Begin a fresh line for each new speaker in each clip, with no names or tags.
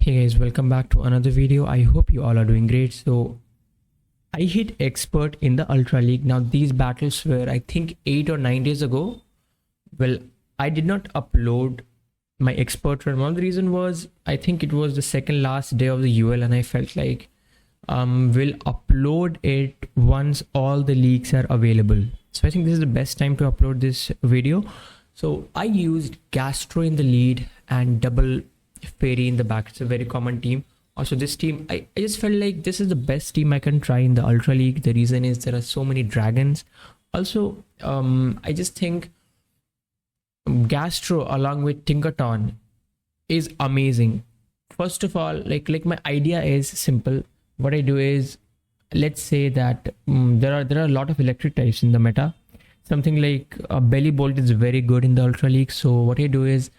Hey guys, welcome back to another video. I hope you all are doing great. So I hit expert in the Ultra League. Now these battles were I think 8 or 9 days ago. Well, I did not upload my expert run. One of the reason was I think it was the second last day of the UL and I felt like will upload it once all the leagues are available. So I think this is the best time to upload this video. So I used Gastro in the lead and double Fairy in the back. It's a very common team. Also this team, I just felt like this is the best team I can try in the Ultra League. The reason is there are so many dragons. Also, I just think Gastro along with Tinkaton is amazing. First of all, like my idea is simple. What I do is, let's say that there are a lot of electric types in the meta. Something like Belly Bolt is very good in the Ultra League. So what I do is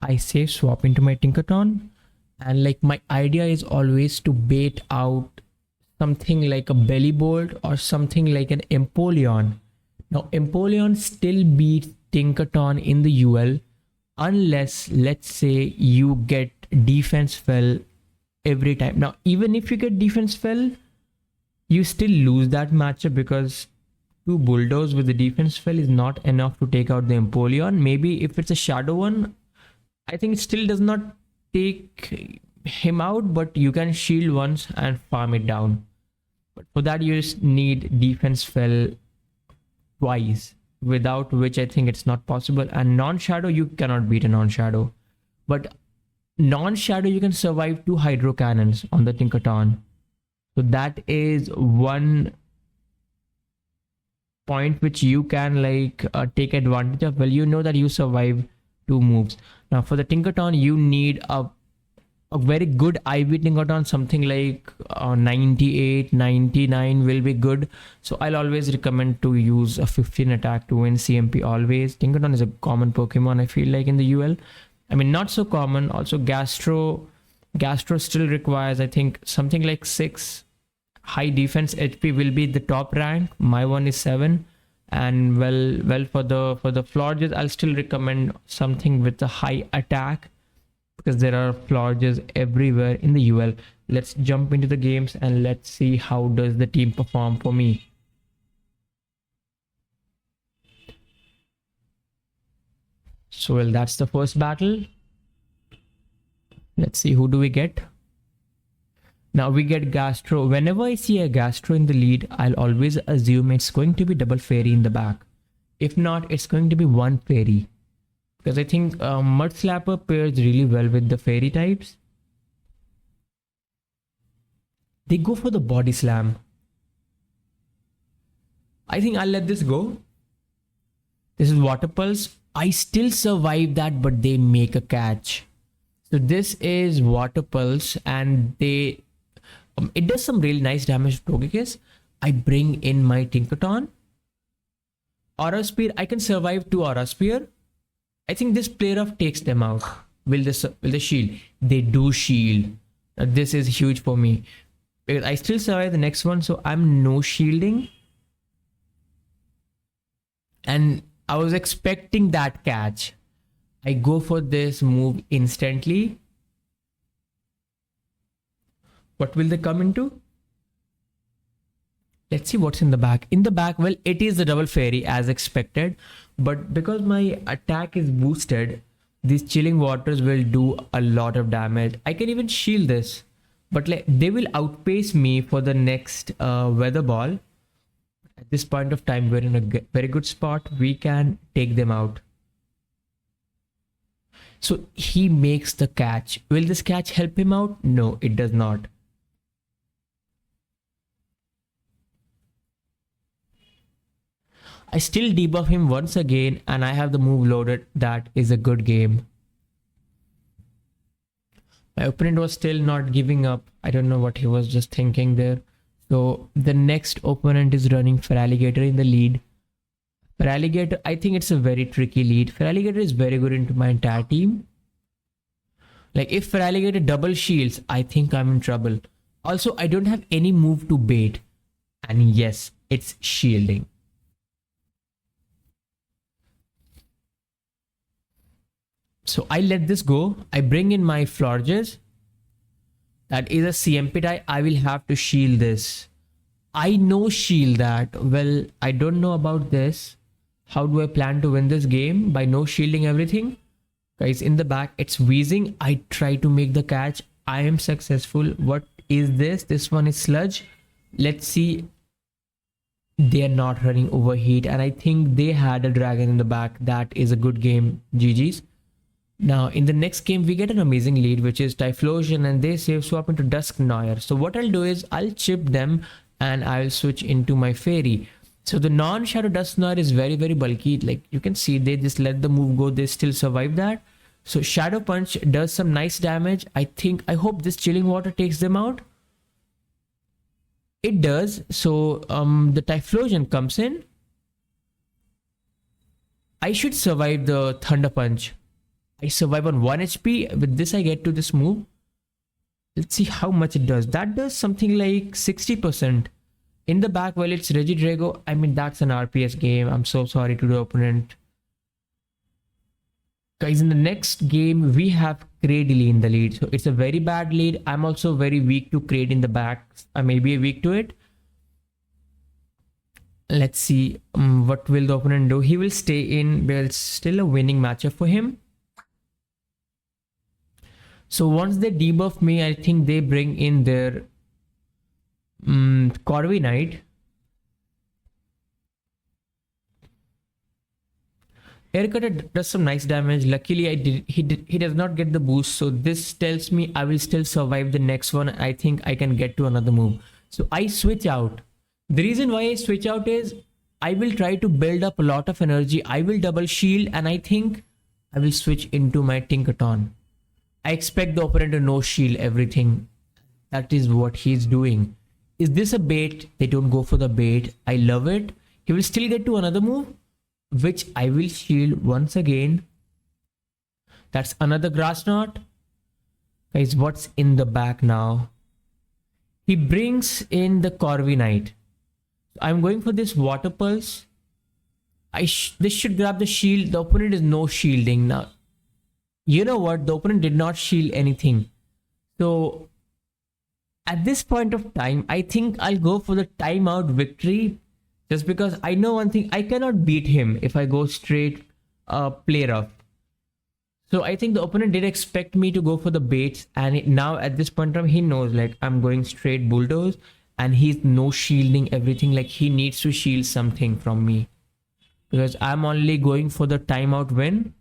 I save swap into my Tinkaton, and like my idea is always to bait out something like a Belly Bolt or something like an Empoleon. Now Empoleon still beats Tinkaton in the UL unless, let's say, you get defense fell every time. Now even if you get defense fell, you still lose that matchup because 2 bulldoze with the defense fell is not enough to take out the Empoleon. Maybe if it's a shadow one, I think it still does not take him out, but you can shield once and farm it down. But for that you just need defense fell twice, without which I think it's not possible. And non-shadow, you cannot beat a non-shadow. But non-shadow, you can survive 2 hydro cannons on the Tinkaton. So that is one point which you can like take advantage of. Well, you know that you survive 2 moves. Now for the Tinkaton, you need a very good IV Tinkaton, something like 98, 99 will be good. So I'll always recommend to use a 15 attack to win CMP always. Tinkaton is a common Pokemon, I feel like, in the UL. I mean, not so common. Also Gastro still requires, I think, something like 6 high defense HP will be the top rank. My one is 7. And well for the Florges, I'll still recommend something with a high attack because there are Florges everywhere in the UL. Let's jump into the games and let's see how does the team perform for me. So well, that's the first battle. Let's see, who do we get? Now we get Gastro. Whenever I see a Gastro in the lead, I'll always assume it's going to be double Fairy in the back. If not, it's going to be 1 Fairy. Because I think Mud Slapper pairs really well with the Fairy types. They go for the Body Slam. I think I'll let this go. This is Water Pulse. I still survive that, but they make a catch. So this is Water Pulse and they... it does some really nice damage to Togekiss. I bring in my Tinkaton. Aura Spear, I can survive 2 Aura Spear. I think this player off takes them out. Will the shield? They do shield. This is huge for me. Because I still survive the next one, so I'm no shielding. And I was expecting that catch. I go for this move instantly. What will they come into? Let's see what's in the back. In the back, well, it is the double Fairy as expected. But because my attack is boosted, these Chilling Waters will do a lot of damage. I can even shield this. But like, they will outpace me for the next Weather Ball. At this point of time, we're in a very good spot. We can take them out. So he makes the catch. Will this catch help him out? No, it does not. I still debuff him once again and I have the move loaded. That is a good game. My opponent was still not giving up. I don't know what he was just thinking there. So the next opponent is running Feraligator in the lead. Feraligator, I think it's a very tricky lead. Feraligator is very good into my entire team. Like if Feraligator double shields, I think I'm in trouble. Also, I don't have any move to bait. And yes, it's shielding. So I let this go. I bring in my Florges That is a CMP die. I will have to shield this. I know shield that. Well, I don't know about this. How do I plan to win this game? By no shielding everything? Guys, in the back, it's wheezing. I try to make the catch. I am successful. What is this? This one is sludge. Let's see. They're not running overheat. And I think they had a dragon in the back. That is a good game. GG's. Now, in the next game, we get an amazing lead, which is Typhlosion, and they save swap into Dusknoir. So what I'll do is I'll chip them and I'll switch into my fairy. So the non-shadow Dusknoir is very, very bulky. Like you can see, they just let the move go. They still survive that. So Shadow Punch does some nice damage. I hope this Chilling Water takes them out. It does. So the Typhlosion comes in. I should survive the Thunder Punch. I survive on 1 HP. With this, I get to this move. Let's see how much it does. That does something like 60%. In the back, well, it's Regidrago. I mean, that's an RPS game. I'm so sorry to the opponent. Guys, in the next game, we have Cradily in the lead. So it's a very bad lead. I'm also very weak to Crade in the back. I may be weak to it. Let's see what will the opponent do. He will stay in, but it's still a winning matchup for him. So once they debuff me, I think they bring in their Corviknight. Aircutter does some nice damage. Luckily, he does not get the boost. So this tells me I will still survive the next one. I think I can get to another move. So I switch out. The reason why I switch out is I will try to build up a lot of energy. I will double shield and I think I will switch into my Tinkaton. I expect the opponent to no shield everything. That is what he's doing. Is this a bait? They don't go for the bait. I love it. He will still get to another move, which I will shield once again. That's another grass knot. Guys, what's in the back now? He brings in the Corviknight. I'm going for this water pulse. This should grab the shield. The opponent is no shielding now. You know what? The opponent did not shield anything. So at this point of time, I think I'll go for the timeout victory. Just because I know one thing, I cannot beat him if I go straight play rough. So I think the opponent did expect me to go for the baits, and now at this point of time, he knows like I'm going straight bulldoze and he's no shielding everything. Like he needs to shield something from me because I'm only going for the timeout win.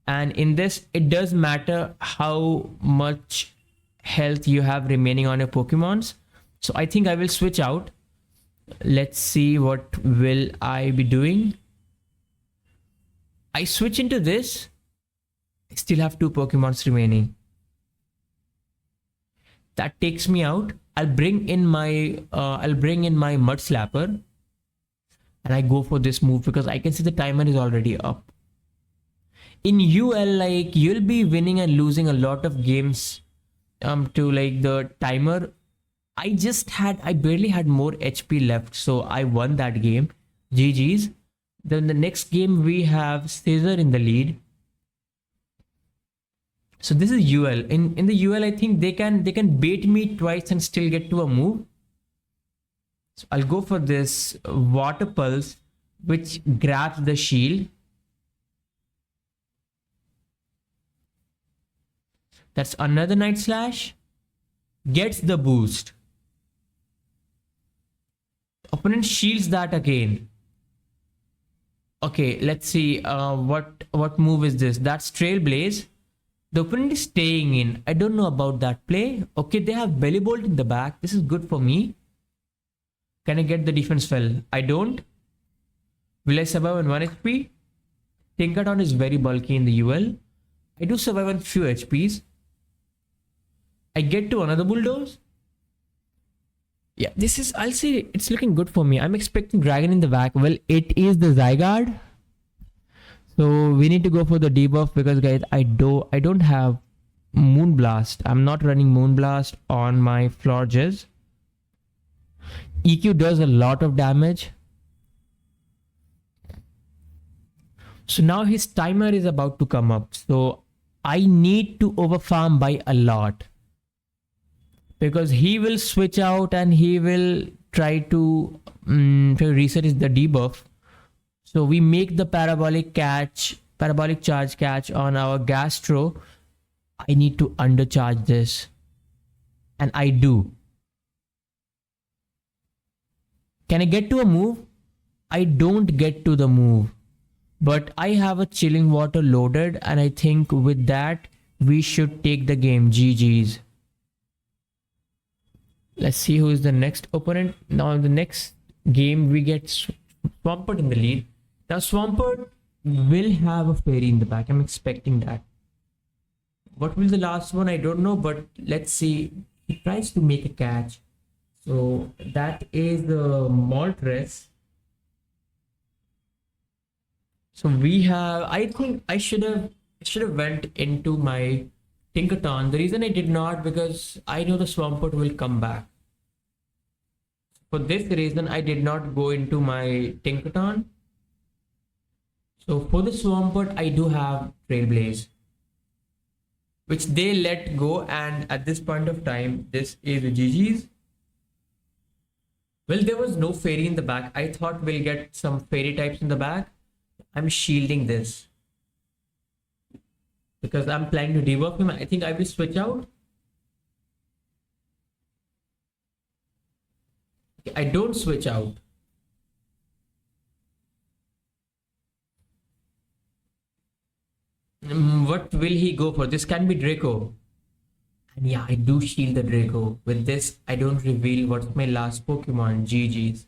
And in this, it does matter how much health you have remaining on your Pokemons. So I think I will switch out. Let's see what will I be doing. I switch into this. I still have 2 Pokemons remaining. That takes me out. I'll bring in my Mud Slapper, and I go for this move because I can see the timer is already up. In UL, like you'll be winning and losing a lot of games to like the timer. I barely had more HP left, so I won that game. GG's. Then the next game we have Scissor in the lead. So this is UL. In the UL, I think they can bait me twice and still get to a move. So I'll go for this Water Pulse, which grabs the shield. That's another Night Slash. Gets the boost. Opponent shields that again. Okay, let's see. What move is this? That's Trailblaze. The opponent is staying in. I don't know about that play. Okay, they have Belly Bolt in the back. This is good for me. Can I get the defense fell? I don't. Will I survive on 1 HP? Tinkaton is very bulky in the UL. I do survive on few HPs. I get to another Bulldoze. Yeah, I'll say it's looking good for me. I'm expecting Dragon in the back. Well, it is the Zygarde. So we need to go for the debuff because guys, I don't have Moonblast. I'm not running Moonblast on my Florges. EQ does a lot of damage. So now his timer is about to come up. So I need to overfarm by a lot. because he will switch out and he will try to reset the debuff. So we make the parabolic charge catch on our Gastro. I need to undercharge this, and I do. Can I get to a move? I don't get to the move, but I have a chilling water loaded, and I think with that we should take the game. GG's. Let's see who is the next opponent. Now in the next game we get Swampert in the lead. Now Swampert will have a fairy in the back. I'm expecting that. What will the last one? I don't know, but let's see. He tries to make a catch. So that is the Moltres. So we have, I think I should have went into my Tinkaton. The reason I did not, because I know the Swampert will come back. For this reason, I did not go into my Tinkaton. So for the Swampert, I do have Trailblaze, which they let go, and at this point of time, this is GG's. Well, there was no fairy in the back. I thought we'll get some fairy types in the back. I'm shielding this because I'm planning to debuff him. I think I will switch out. I don't switch out. What will he go for? This can be Draco. And yeah, I do shield the Draco. With this, I don't reveal what's my last Pokemon. GG's.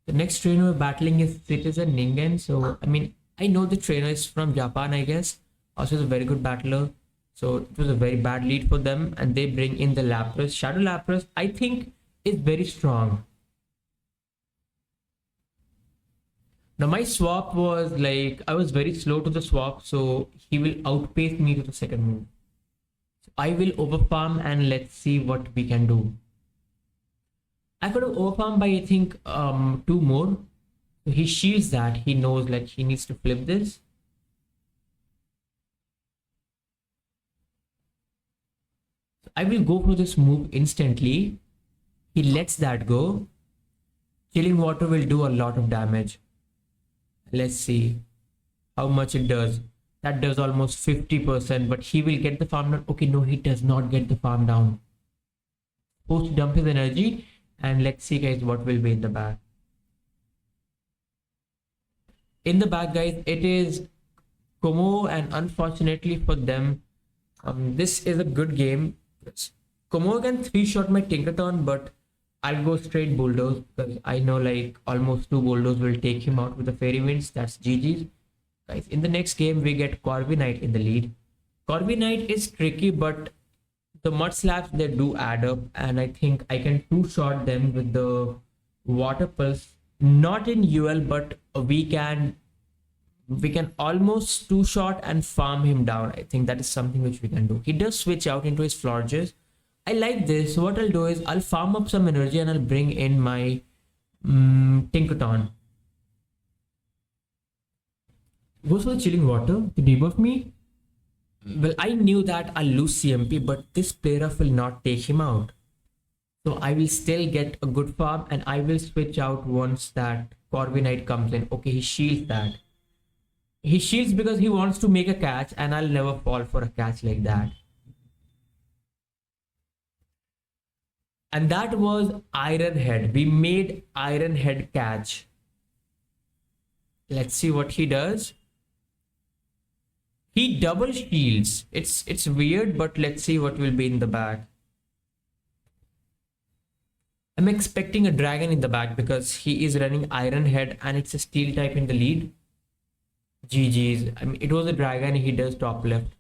The next trainer we're battling is Citizen Ningen. So, I mean, I know the trainer is from Japan, I guess. Also is a very good battler. So, it was a very bad lead for them. And they bring in the Lapras. Shadow Lapras, I think, is very strong. Now, my swap was like, I was very slow to the swap. So, he will outpace me to the second move. So, I will overfarm and let's see what we can do. I could have overfarmed by, I think, 2 more. So he shields that. He knows like he needs to flip this. So I will go for this move instantly. He lets that go. Chilling water will do a lot of damage. Let's see how much it does. That does almost 50%, but he will get the farm down. Okay, no, he does not get the farm down. Supposed to dump his energy. And let's see, guys, what will be in the back. In the back, guys, it is Como, and unfortunately for them, this is a good game. Como can 3-shot my Tinkaton, but I'll go straight Bulldoze because I know like almost 2 Bulldoze will take him out with the Fairy Winds. That's GG's. Guys, in the next game, we get Corviknight in the lead. Corviknight is tricky, but the mud slaps, they do add up, and I think I can 2-shot them with the Water Pulse. Not in UL, but we can almost 2-shot and farm him down. I think that is something which we can do. He does switch out into his Florges. I like this. So what I'll do is I'll farm up some energy and I'll bring in my Tinkaton. Goes for the Chilling Water to debuff me. Well, I knew that I'll lose CMP, but this player will not take him out. So I will still get a good farm and I will switch out once that Corviknight comes in. Okay, he shields that. He shields because he wants to make a catch, and I'll never fall for a catch like that. And that was Iron Head. We made Iron Head catch. Let's see what he does. He double shields. It's weird, but let's see what will be in the back. I'm expecting a dragon in the back because he is running Iron Head and it's a steel type in the lead. GG's. I mean, it was a dragon. He does top left.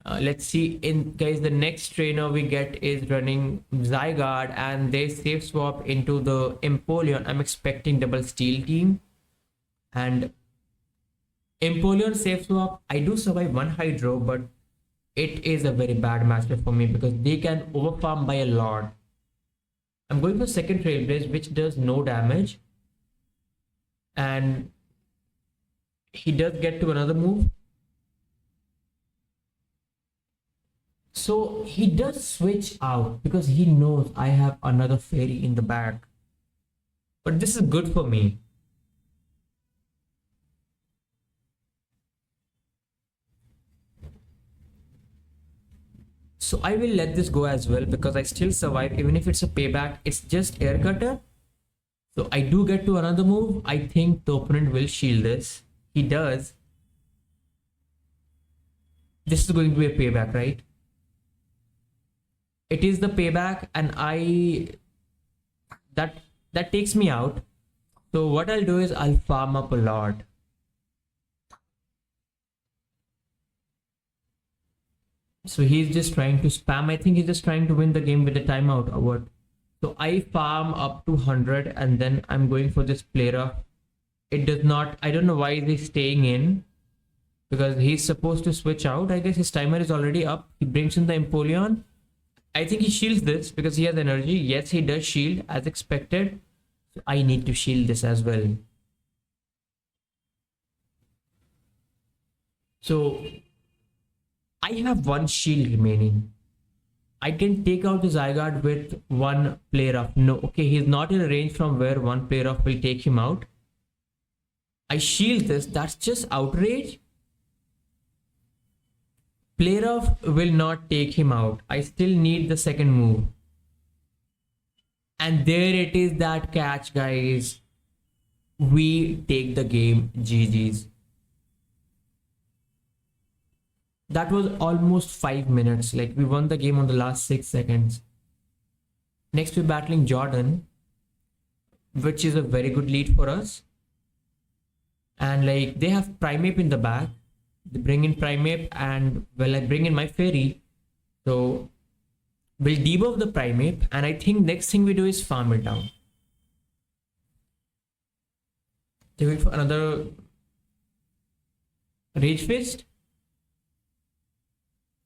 Let's see. Guys, the next trainer we get is running Zygarde and they safe swap into the Empoleon. I'm expecting double steel team. And Empoleon safe swap. I do survive one Hydro, but it is a very bad matchup for me because they can overfarm by a lot. I'm going for second Trailblaze, which does no damage. And he does get to another move. So he does switch out because he knows I have another fairy in the bag. But this is good for me. So I will let this go as well because I still survive. Even if it's a payback, it's just air cutter. So I do get to another move. I think the opponent will shield this. He does. This is going to be a payback, right? It is the payback, and that takes me out. So what I'll do is I'll farm up a lot. So he's just trying to spam. I think he's just trying to win the game with a timeout or what. So I farm up to 100 and then I'm going for this player. It does not, I don't know why he's staying in, because he's supposed to switch out. I guess his timer is already up. He brings in the Empoleon. I think he shields this because he has energy. Yes, he does shield as expected. So I need to shield this as well. So I have one shield remaining. I can take out the Zygarde with one player up. No, okay, he's not in a range from where one player up will take him out. I shield this. That's just outrage. Player off will not take him out. I still need the second move. And there it is, that catch, guys. We take the game. GG's. That was almost 5 minutes. Like, we won the game on the last 6 seconds. Next we're battling Jordan, which is a very good lead for us. And like, they have Primeape in the back. They bring in Primeape, and well, I bring in my fairy. So we'll debuff the Primeape, and I think next thing we do is farm it down. They wait for another Rage Fist.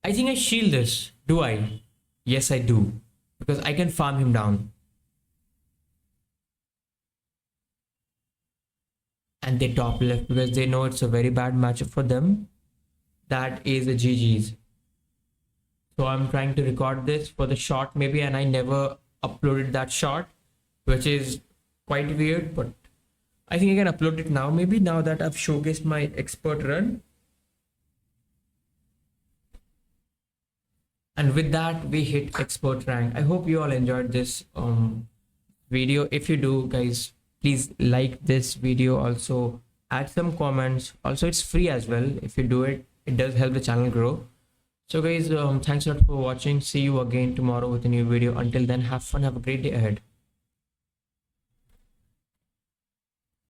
I think I shield this. Do I? Yes, I do. Because I can farm him down. And they top left because they know it's a very bad matchup for them. That is a GG's. So I'm trying to record this for the shot maybe, and I never uploaded that shot, which is quite weird, but I think I can upload it now maybe, now that I've showcased my expert run. And with that, we hit expert rank. I hope you all enjoyed this video. If you do, guys, please like this video. Also, add some comments. Also, it's free as well. If you do it, it does help the channel grow. So guys, thanks a lot for watching. See you again tomorrow with a new video. Until then, have fun. Have a great day ahead.